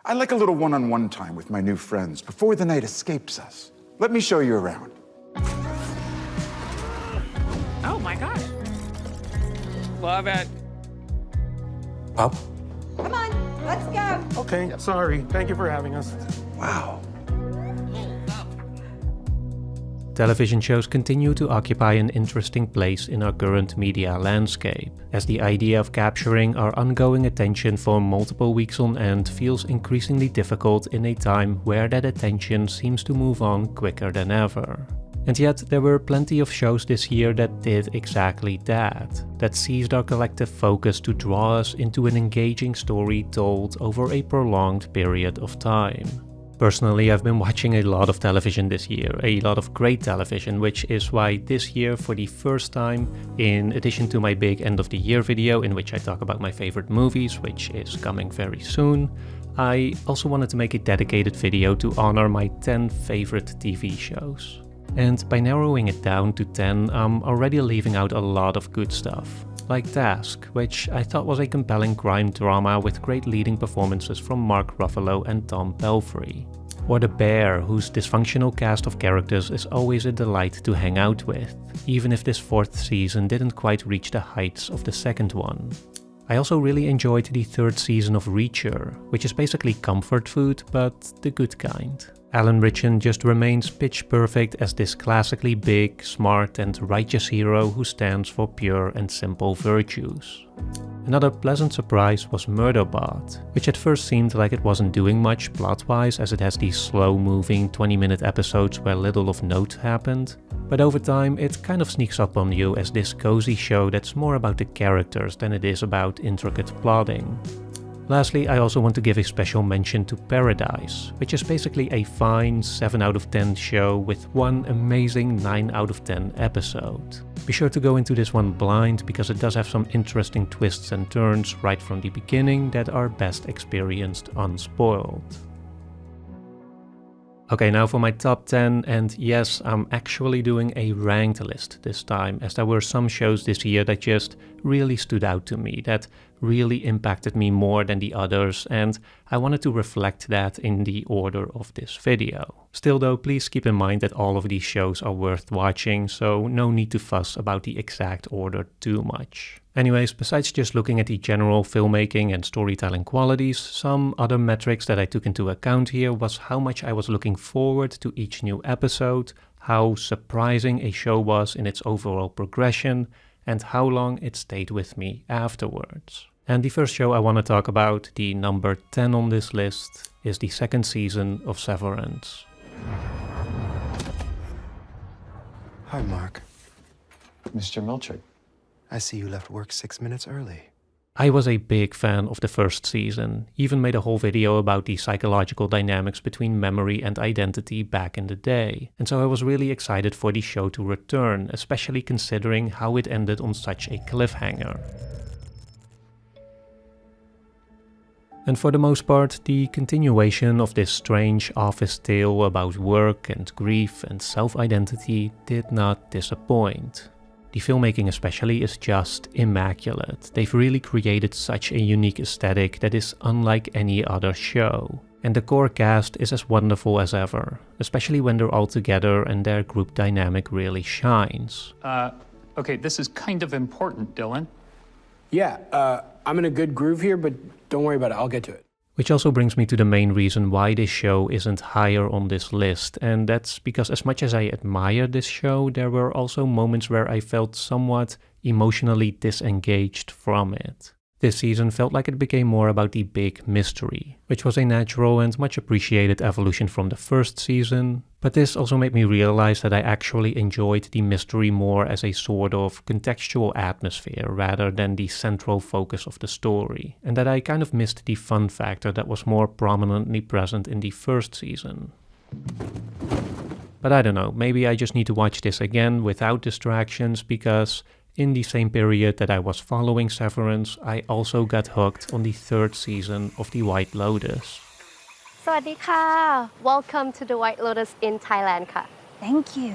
I like a little one-on-one time with my new friends before the night escapes us. Let me show you around. Oh my gosh. Love it. Up? Come on, let's go. Okay, sorry. Thank you for having us. Wow. Television shows continue to occupy an interesting place in our current media landscape, as the idea of capturing our ongoing attention for multiple weeks on end feels increasingly difficult in a time where that attention seems to move on quicker than ever. And yet there were plenty of shows this year that did exactly that seized our collective focus to draw us into an engaging story told over a prolonged period of time. Personally, I've been watching a lot of television this year, a lot of great television, which is why this year, for the first time, in addition to my big end of the year video in which I talk about my favorite movies, which is coming very soon, I also wanted to make a dedicated video to honor my 10 favorite TV shows. And by narrowing it down to 10, I'm already leaving out a lot of good stuff. Like Task, which I thought was a compelling crime drama with great leading performances from Mark Ruffalo and Tom Pelphrey. Or The Bear, whose dysfunctional cast of characters is always a delight to hang out with, even if this fourth season didn't quite reach the heights of the second one. I also really enjoyed the third season of Reacher, which is basically comfort food, but the good kind. Alan Ritchson just remains pitch perfect as this classically big, smart and righteous hero who stands for pure and simple virtues. Another pleasant surprise was Murderbot, which at first seemed like it wasn't doing much plot-wise as it has these slow-moving 20-minute episodes where little of note happened, but over time it kind of sneaks up on you as this cozy show that's more about the characters than it is about intricate plotting. Lastly, I also want to give a special mention to Paradise, which is basically a fine 7 out of 10 show with one amazing 9 out of 10 episode. Be sure to go into this one blind because it does have some interesting twists and turns right from the beginning that are best experienced unspoiled. Okay, now for my top 10, and yes, I'm actually doing a ranked list this time, as there were some shows this year that just really stood out to me, that really impacted me more than the others, and I wanted to reflect that in the order of this video. Still though, please keep in mind that all of these shows are worth watching, so no need to fuss about the exact order too much. Anyways, besides just looking at the general filmmaking and storytelling qualities, some other metrics that I took into account here was how much I was looking forward to each new episode, how surprising a show was in its overall progression, and how long it stayed with me afterwards. And the first show I want to talk about, the number 10 on this list, is the second season of Severance. Hi, Mark. Mr. Milchard. I see you left work 6 minutes early. I was a big fan of the first season, even made a whole video about the psychological dynamics between memory and identity back in the day, and so I was really excited for the show to return, especially considering how it ended on such a cliffhanger. And for the most part, the continuation of this strange office tale about work and grief and self-identity did not disappoint. The filmmaking especially is just immaculate. They've really created such a unique aesthetic that is unlike any other show. And the core cast is as wonderful as ever, especially when they're all together and their group dynamic really shines. Okay, this is kind of important, Dylan. Yeah, I'm in a good groove here, but don't worry about it, I'll get to it. Which also brings me to the main reason why this show isn't higher on this list, and that's because as much as I admire this show, there were also moments where I felt somewhat emotionally disengaged from it. This season felt like it became more about the big mystery, which was a natural and much appreciated evolution from the first season, but this also made me realize that I actually enjoyed the mystery more as a sort of contextual atmosphere rather than the central focus of the story, and that I kind of missed the fun factor that was more prominently present in the first season. But I don't know, maybe I just need to watch this again without distractions because in the same period that I was following Severance, I also got hooked on the third season of The White Lotus. สวัสดีค่ะ Welcome to the White Lotus in Thailand ค่ะ Thank you.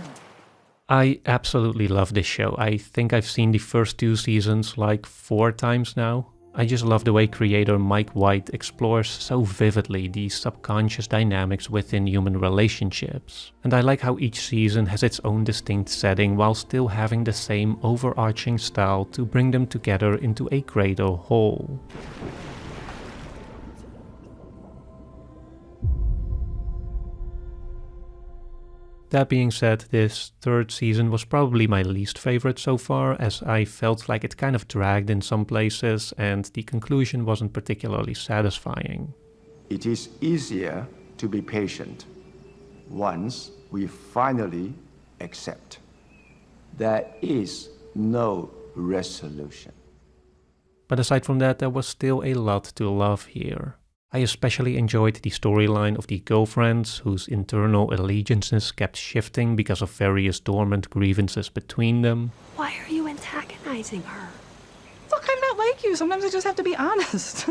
I absolutely love this show. I think I've seen the first 2 seasons like 4 times now. I just love the way creator Mike White explores so vividly these subconscious dynamics within human relationships. And I like how each season has its own distinct setting while still having the same overarching style to bring them together into a greater whole. That being said, this third season was probably my least favorite so far, as I felt like it kind of dragged in some places and the conclusion wasn't particularly satisfying. It is easier to be patient once we finally accept there is no resolution. But aside from that, there was still a lot to love here. I especially enjoyed the storyline of the girlfriends whose internal allegiances kept shifting because of various dormant grievances between them. Why are you antagonizing her? Look, I'm not like you. Sometimes I just have to be honest.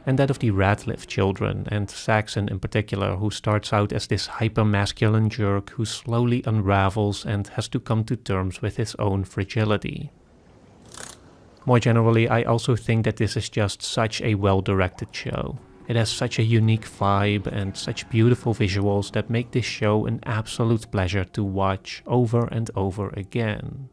And that of the Radcliffe children, and Saxon in particular, who starts out as this hyper-masculine jerk who slowly unravels and has to come to terms with his own fragility. More generally, I also think that this is just such a well-directed show. It has such a unique vibe and such beautiful visuals that make this show an absolute pleasure to watch over and over again.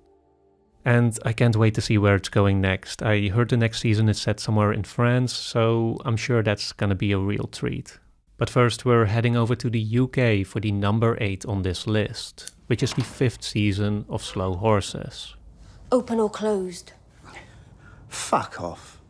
And I can't wait to see where it's going next. I heard the next season is set somewhere in France, so I'm sure that's gonna be a real treat. But first we're heading over to the UK for the number 8 on this list, which is the 5th season of Slow Horses. Open or closed? Fuck off.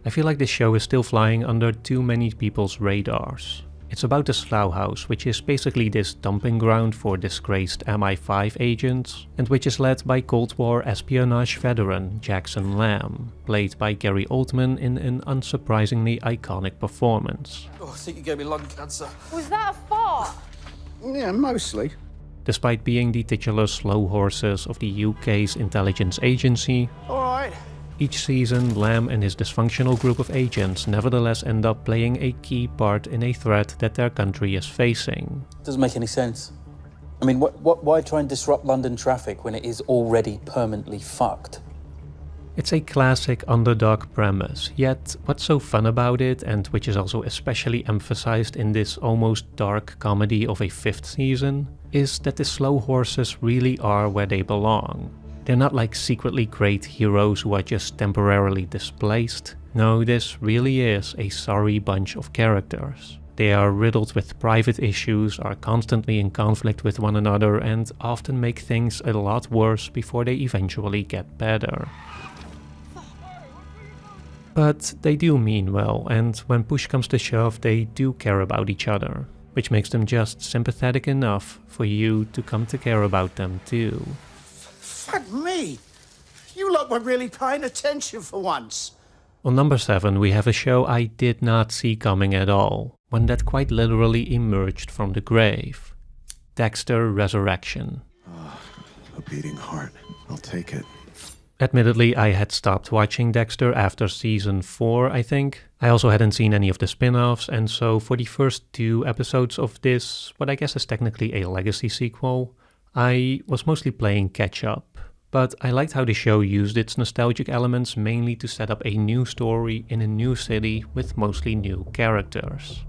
I feel like this show is still flying under too many people's radars. It's about the Slough House, which is basically this dumping ground for disgraced MI5 agents, and which is led by Cold War espionage veteran Jackson Lamb, played by Gary Oldman in an unsurprisingly iconic performance. Oh, I think you gave me lung cancer. Was that a fart? Yeah, mostly. Despite being the titular Slow Horses of the UK's intelligence agency, Alright. each season Lamb and his dysfunctional group of agents nevertheless end up playing a key part in a threat that their country is facing. Doesn't make any sense. I mean, why try and disrupt London traffic when it is already permanently fucked? It's a classic underdog premise, yet what's so fun about it, and which is also especially emphasized in this almost dark comedy of a 5th season, is that the Slow Horses really are where they belong. They're not like secretly great heroes who are just temporarily displaced. No, this really is a sorry bunch of characters. They are riddled with private issues, are constantly in conflict with one another, and often make things a lot worse before they eventually get better. But they do mean well, and when push comes to shove, they do care about each other, which makes them just sympathetic enough for you to come to care about them too. Fuck me! You lot were really paying attention for once. On number 7 we have a show I did not see coming at all, one that quite literally emerged from the grave. Dexter Resurrection. A beating heart. I'll take it. Admittedly, I had stopped watching Dexter after season 4, I think. I also hadn't seen any of the spin-offs, and so for the first 2 episodes of this, what I guess is technically a legacy sequel, I was mostly playing catch-up. But I liked how the show used its nostalgic elements mainly to set up a new story in a new city with mostly new characters.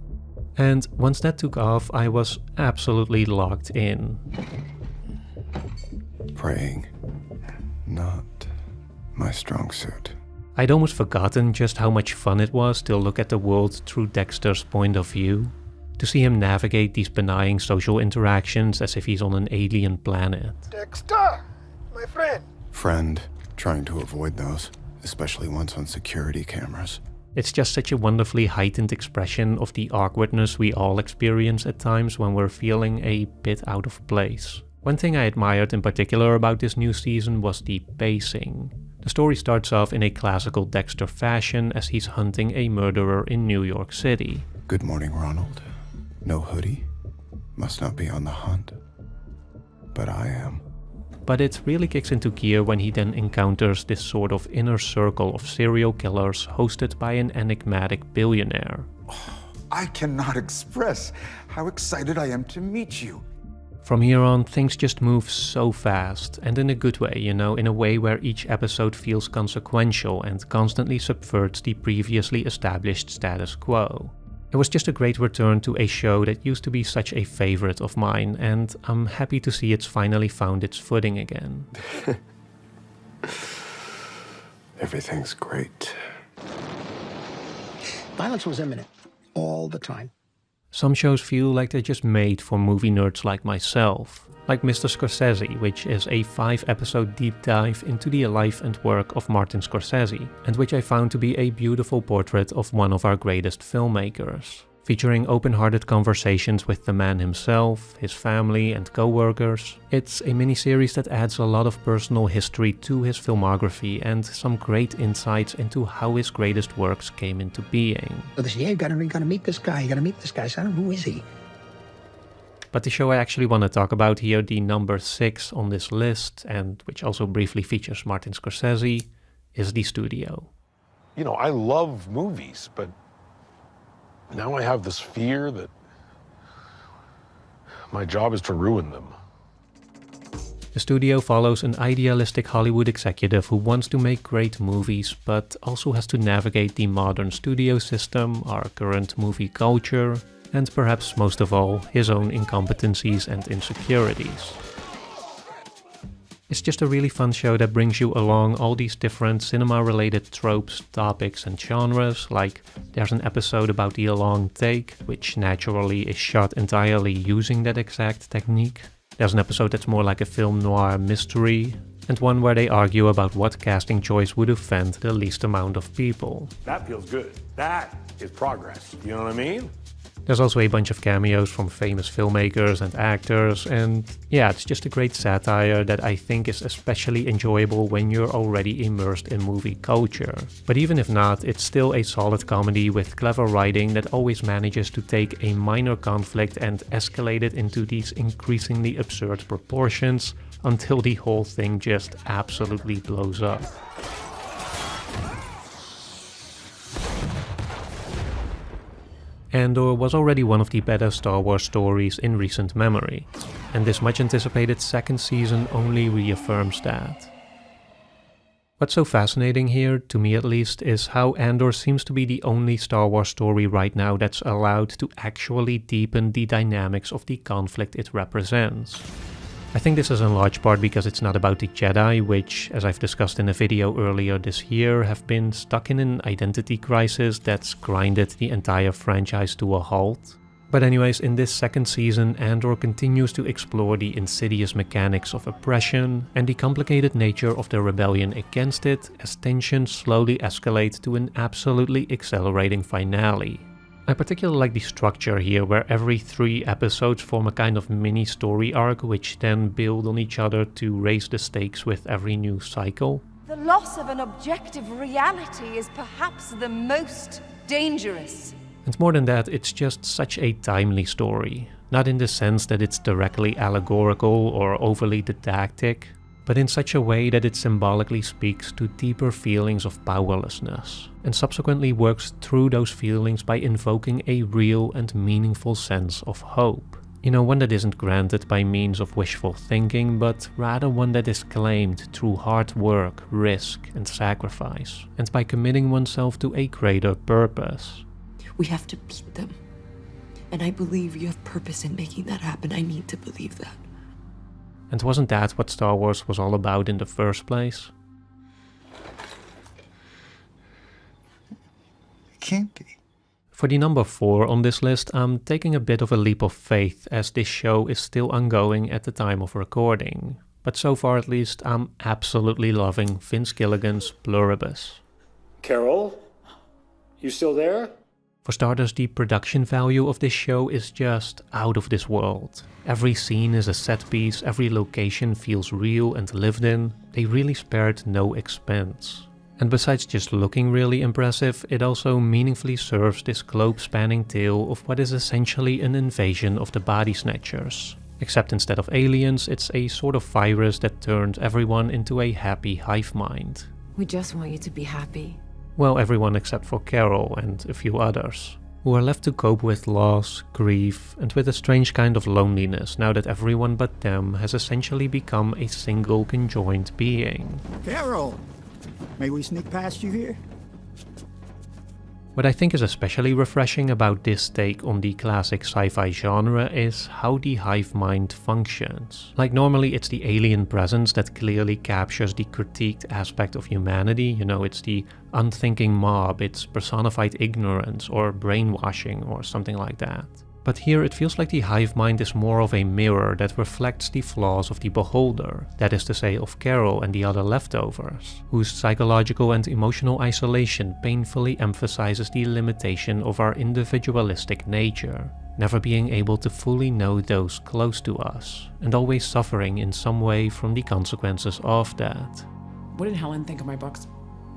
And once that took off, I was absolutely locked in. Praying. Not my strong suit. I'd almost forgotten just how much fun it was to look at the world through Dexter's point of view. To see him navigate these benign social interactions as if he's on an alien planet. Dexter! My friend! Friend, trying to avoid those, especially ones on security cameras. It's just such a wonderfully heightened expression of the awkwardness we all experience at times when we're feeling a bit out of place. One thing I admired in particular about this new season was the pacing. The story starts off in a classical Dexter fashion as he's hunting a murderer in New York City. Good morning, Ronald. No hoodie? Must not be on the hunt. But I am. But it really kicks into gear when he then encounters this sort of inner circle of serial killers hosted by an enigmatic billionaire. I cannot express how excited I am to meet you. From here on, things just move so fast, and in a good way, you know, in a way where each episode feels consequential and constantly subverts the previously established status quo. It was just a great return to a show that used to be such a favorite of mine, and I'm happy to see it's finally found its footing again. Everything's great. Violence was imminent all the time. Some shows feel like they're just made for movie nerds like myself, like Mr. Scorsese, which is a 5-episode deep dive into the life and work of Martin Scorsese, and which I found to be a beautiful portrait of one of our greatest filmmakers, featuring open-hearted conversations with the man himself, his family and co-workers. It's a miniseries that adds a lot of personal history to his filmography and some great insights into how his greatest works came into being. So they say, yeah, you gotta meet this guy, I said, who is he? But the show I actually want to talk about here, the number 6 on this list, and which also briefly features Martin Scorsese, is The Studio. You know, I love movies, but now I have this fear that my job is to ruin them. The Studio follows an idealistic Hollywood executive who wants to make great movies, but also has to navigate the modern studio system, our current movie culture, and perhaps most of all, his own incompetencies and insecurities. It's just a really fun show that brings you along all these different cinema-related tropes, topics and genres, like there's an episode about the long take, which naturally is shot entirely using that exact technique. There's an episode that's more like a film noir mystery, and one where they argue about what casting choice would offend the least amount of people. That feels good. That is progress. You know what I mean? There's also a bunch of cameos from famous filmmakers and actors, and yeah, it's just a great satire that I think is especially enjoyable when you're already immersed in movie culture. But even if not, it's still a solid comedy with clever writing that always manages to take a minor conflict and escalate it into these increasingly absurd proportions until the whole thing just absolutely blows up. Andor was already one of the better Star Wars stories in recent memory, and this much anticipated second season only reaffirms that. What's so fascinating here, to me at least, is how Andor seems to be the only Star Wars story right now that's allowed to actually deepen the dynamics of the conflict it represents. I think this is in large part because it's not about the Jedi, which, as I've discussed in a video earlier this year, have been stuck in an identity crisis that's grinded the entire franchise to a halt. But anyways, in this second season, Andor continues to explore the insidious mechanics of oppression and the complicated nature of the rebellion against it as tensions slowly escalate to an absolutely accelerating finale. I particularly like the structure here, where every 3 episodes form a kind of mini story arc which then build on each other to raise the stakes with every new cycle. The loss of an objective reality is perhaps the most dangerous. And more than that, it's just such a timely story. Not in the sense that it's directly allegorical or overly didactic, but in such a way that it symbolically speaks to deeper feelings of powerlessness, and subsequently works through those feelings by invoking a real and meaningful sense of hope. You know, one that isn't granted by means of wishful thinking, but rather one that is claimed through hard work, risk and sacrifice, and by committing oneself to a greater purpose. We have to beat them. And I believe you have purpose in making that happen. I need to believe that. And wasn't that what Star Wars was all about in the first place? It can't be. For the number 4 on this list, I'm taking a bit of a leap of faith, as this show is still ongoing at the time of recording. But so far at least, I'm absolutely loving Vince Gilligan's Pluribus. Carol? You still there? For starters, the production value of this show is just out of this world. Every scene is a set piece, every location feels real and lived in. They really spared no expense. And besides just looking really impressive, it also meaningfully serves this globe-spanning tale of what is essentially an invasion of the body snatchers. Except instead of aliens, it's a sort of virus that turned everyone into a happy hive mind. We just want you to be happy. Well, everyone except for Carol and a few others. who are left to cope with loss, grief, and with a strange kind of loneliness now that everyone but them has essentially become a single conjoined being. Carol, may we sneak past you here? What I think is especially refreshing about this take on the classic sci-fi genre is how the hive mind functions. Like normally it's the alien presence that clearly captures the critiqued aspect of humanity, you know, it's the unthinking mob, it's personified ignorance or brainwashing or something like that. But here it feels like the hive mind is more of a mirror that reflects the flaws of the beholder, that is to say of Carol and the other leftovers, whose psychological and emotional isolation painfully emphasizes the limitation of our individualistic nature, never being able to fully know those close to us, and always suffering in some way from the consequences of that. What did Helen think of my books?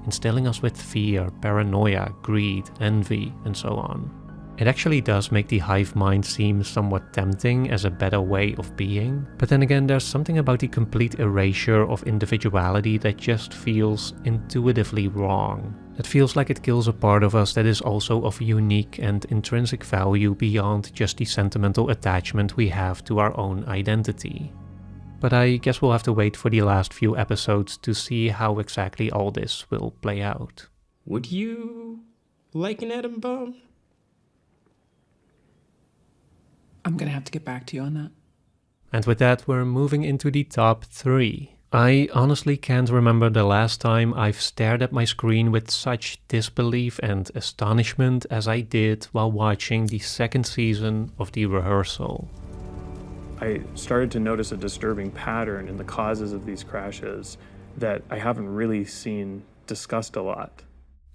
Instilling us with fear, paranoia, greed, envy, and so on. It actually does make the hive mind seem somewhat tempting as a better way of being, but then again there's something about the complete erasure of individuality that just feels intuitively wrong. It feels like it kills a part of us that is also of unique and intrinsic value beyond just the sentimental attachment we have to our own identity. But I guess we'll have to wait for the last few episodes to see how exactly all this will play out. Would you like an atom bomb? I'm gonna have to get back to you on that. And with that, we're moving into the top 3. I honestly can't remember the last time I've stared at my screen with such disbelief and astonishment as I did while watching the second season of The Rehearsal. I started to notice a disturbing pattern in the causes of these crashes that I haven't really seen discussed a lot.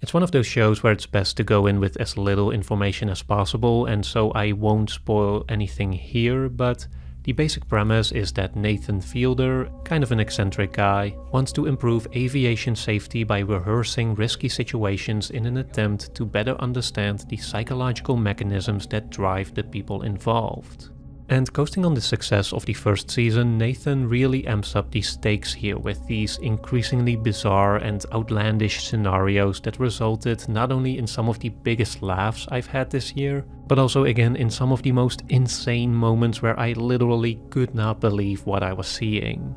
It's one of those shows where it's best to go in with as little information as possible, and so I won't spoil anything here, but the basic premise is that Nathan Fielder, kind of an eccentric guy, wants to improve aviation safety by rehearsing risky situations in an attempt to better understand the psychological mechanisms that drive the people involved. And coasting on the success of the first season, Nathan really amps up the stakes here with these increasingly bizarre and outlandish scenarios that resulted not only in some of the biggest laughs I've had this year, but also again in some of the most insane moments where I literally could not believe what I was seeing.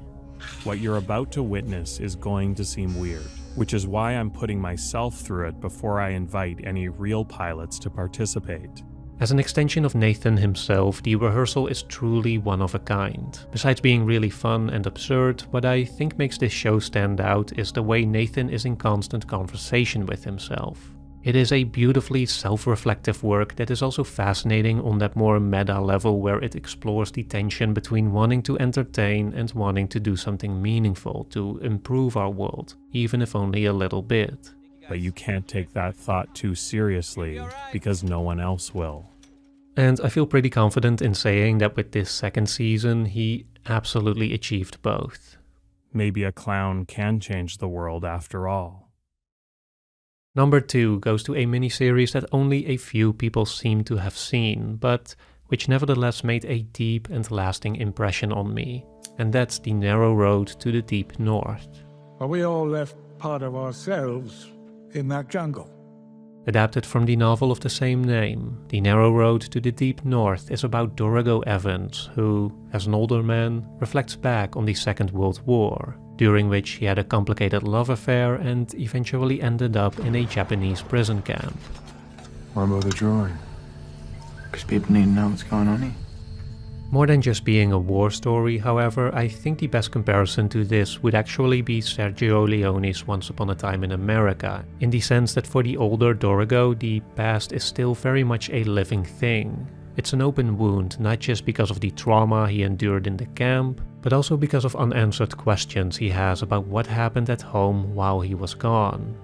What you're about to witness is going to seem weird, which is why I'm putting myself through it before I invite any real pilots to participate. As an extension of Nathan himself, The Rehearsal is truly one of a kind. Besides being really fun and absurd, what I think makes this show stand out is the way Nathan is in constant conversation with himself. It is a beautifully self-reflective work that is also fascinating on that more meta level where it explores the tension between wanting to entertain and wanting to do something meaningful to improve our world, even if only a little bit. But you can't take that thought too seriously because no one else will. And I feel pretty confident in saying that with this second season, he absolutely achieved both. Maybe a clown can change the world after all. Number 2 goes to a miniseries that only a few people seem to have seen, but which nevertheless made a deep and lasting impression on me. And that's The Narrow Road to the Deep North. Are we all left part of ourselves in that jungle? Adapted from the novel of the same name, The Narrow Road to the Deep North is about Dorigo Evans, who, as an older man, reflects back on the Second World War, during which he had a complicated love affair and eventually ended up in a Japanese prison camp. Why bother drawing? Because people need to know what's going on here. More than just being a war story, however, I think the best comparison to this would actually be Sergio Leone's Once Upon a Time in America, in the sense that for the older Dorigo, the past is still very much a living thing. It's an open wound, not just because of the trauma he endured in the camp, but also because of unanswered questions he has about what happened at home while he was gone.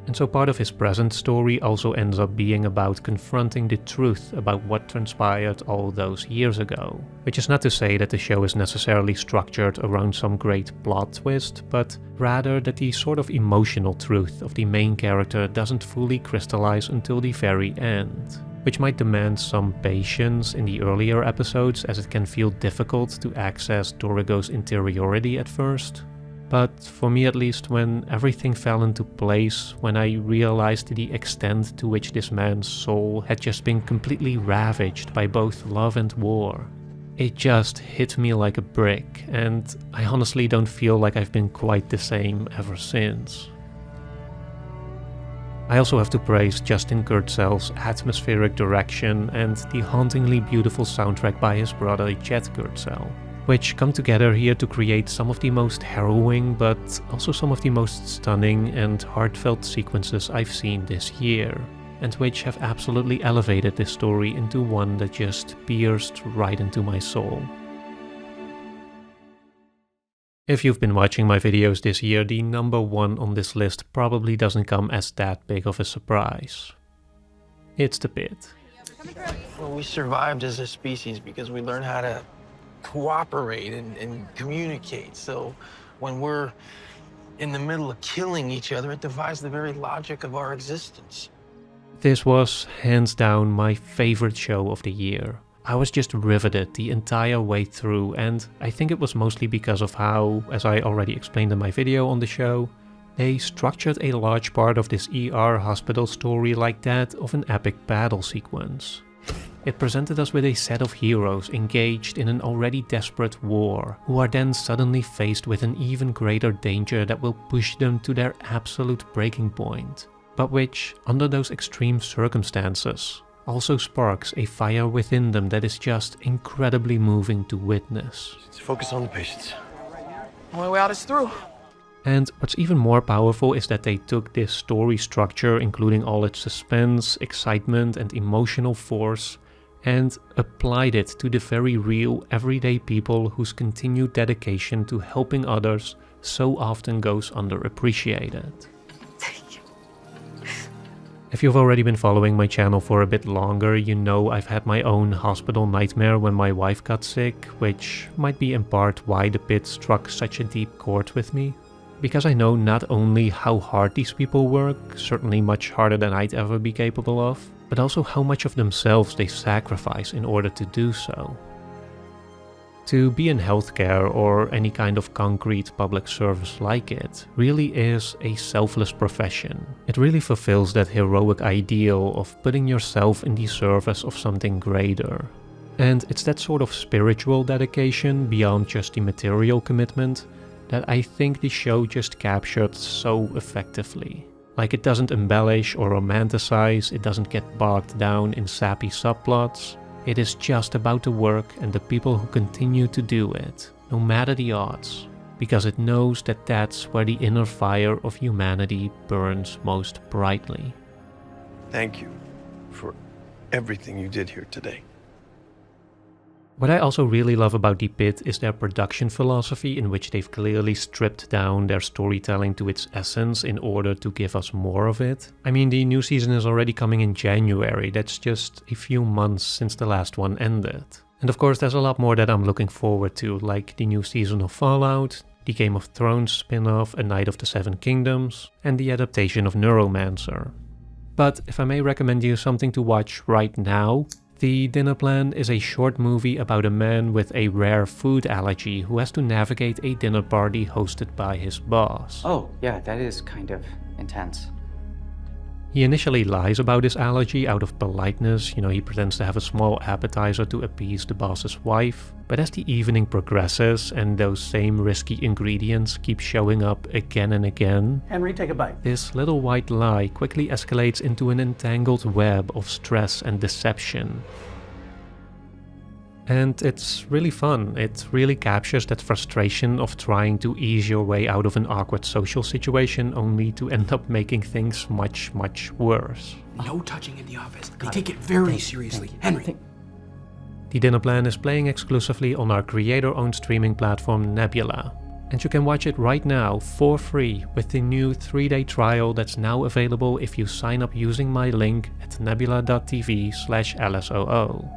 And so part of his present story also ends up being about confronting the truth about what transpired all those years ago. Which is not to say that the show is necessarily structured around some great plot twist, but rather that the sort of emotional truth of the main character doesn't fully crystallize until the very end. Which might demand some patience in the earlier episodes, as it can feel difficult to access Dorigo's interiority at first. But for me at least, when everything fell into place, when I realized the extent to which this man's soul had just been completely ravaged by both love and war, it just hit me like a brick, and I honestly don't feel like I've been quite the same ever since. I also have to praise Justin Kurzel's atmospheric direction and the hauntingly beautiful soundtrack by his brother Jet Kurzel, which come together here to create some of the most harrowing but also some of the most stunning and heartfelt sequences I've seen this year, and which have absolutely elevated this story into one that just pierced right into my soul. If you've been watching my videos this year, the number one on this list probably doesn't come as that big of a surprise. It's The Pit. Well, we survived as a species because we learned how to cooperate and communicate. So when we're in the middle of killing each other, it defies the very logic of our existence. This was hands down my favorite show of the year. I was just riveted the entire way through, and I think it was mostly because of how, as I already explained in my video on the show, they structured a large part of this ER hospital story like that of an epic battle sequence. It presented us with a set of heroes engaged in an already desperate war, who are then suddenly faced with an even greater danger that will push them to their absolute breaking point, but which, under those extreme circumstances, also sparks a fire within them that is just incredibly moving to witness. Let's focus on the patients. Only way out is through. And what's even more powerful is that they took this story structure, including all its suspense, excitement and emotional force, and applied it to the very real, everyday people whose continued dedication to helping others so often goes underappreciated. If you've already been following my channel for a bit longer, you know I've had my own hospital nightmare when my wife got sick, which might be in part why The Pit struck such a deep chord with me. Because I know not only how hard these people work, certainly much harder than I'd ever be capable of, but also how much of themselves they sacrifice in order to do so. To be in healthcare or any kind of concrete public service like it really is a selfless profession. It really fulfills that heroic ideal of putting yourself in the service of something greater. And it's that sort of spiritual dedication beyond just the material commitment that I think the show just captured so effectively. Like, it doesn't embellish or romanticize, it doesn't get bogged down in sappy subplots. It is just about the work and the people who continue to do it, no matter the odds, because it knows that that's where the inner fire of humanity burns most brightly. Thank you for everything you did here today. What I also really love about The Pit is their production philosophy, in which they've clearly stripped down their storytelling to its essence in order to give us more of it. I mean, the new season is already coming in January, that's just a few months since the last one ended. And of course there's a lot more that I'm looking forward to, like the new season of Fallout, the Game of Thrones spin-off A Knight of the Seven Kingdoms, and the adaptation of Neuromancer. But if I may recommend you something to watch right now, The Dinner Plan is a short movie about a man with a rare food allergy who has to navigate a dinner party hosted by his boss. Oh, yeah, that is kind of intense. He initially lies about his allergy out of politeness, he pretends to have a small appetizer to appease the boss's wife. But as the evening progresses and those same risky ingredients keep showing up again and again, Henry, take a bite. this little white lie quickly escalates into an entangled web of stress and deception. And it's really fun. It really captures that frustration of trying to ease your way out of an awkward social situation only to end up making things much, much worse. No touching in the office. They take it very seriously. Henry. The Dinner Plan is playing exclusively on our creator-owned streaming platform Nebula. And you can watch it right now for free with the new 3-day trial that's now available if you sign up using my link at nebula.tv/LSOO.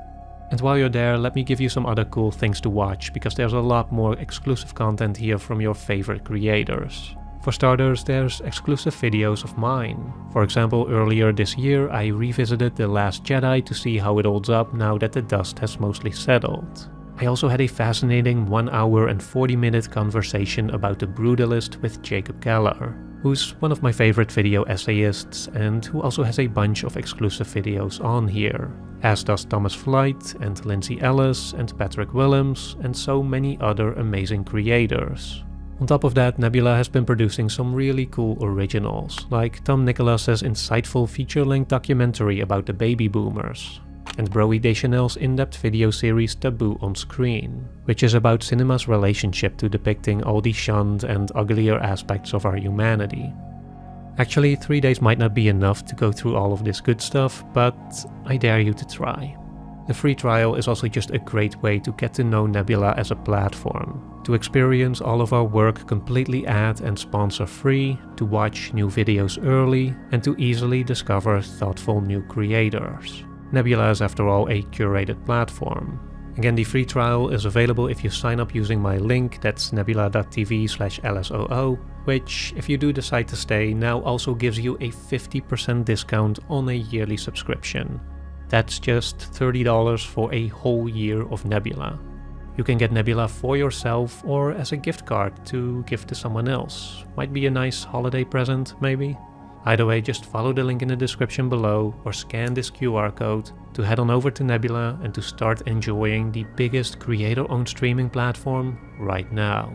And while you're there, let me give you some other cool things to watch, because there's a lot more exclusive content here from your favorite creators. For starters, there's exclusive videos of mine. For example, earlier this year I revisited The Last Jedi to see how it holds up now that the dust has mostly settled. I also had a fascinating 1 hour and 40-minute conversation about the Brutalist with Jacob Geller, who's one of my favorite video essayists and who also has a bunch of exclusive videos on here, as does Thomas Flight and Lindsay Ellis and Patrick Willems and so many other amazing creators. On top of that, Nebula has been producing some really cool originals, like Tom Nicholas's insightful feature-length documentary about the baby boomers, and Broe Deschanel's in-depth video series Taboo on Screen, which is about cinema's relationship to depicting all the shunned and uglier aspects of our humanity. Actually, 3 days might not be enough to go through all of this good stuff, but I dare you to try. The free trial is also just a great way to get to know Nebula as a platform, to experience all of our work completely ad and sponsor free, to watch new videos early, and to easily discover thoughtful new creators. Nebula is after all a curated platform. Again, the free trial is available if you sign up using my link, that's nebula.tv/LSOO, which, if you do decide to stay, now also gives you a 50% discount on a yearly subscription. That's just $30 for a whole year of Nebula. You can get Nebula for yourself or as a gift card to give to someone else. Might be a nice holiday present, maybe? Either way, just follow the link in the description below or scan this QR code to head on over to Nebula and to start enjoying the biggest creator-owned streaming platform right now.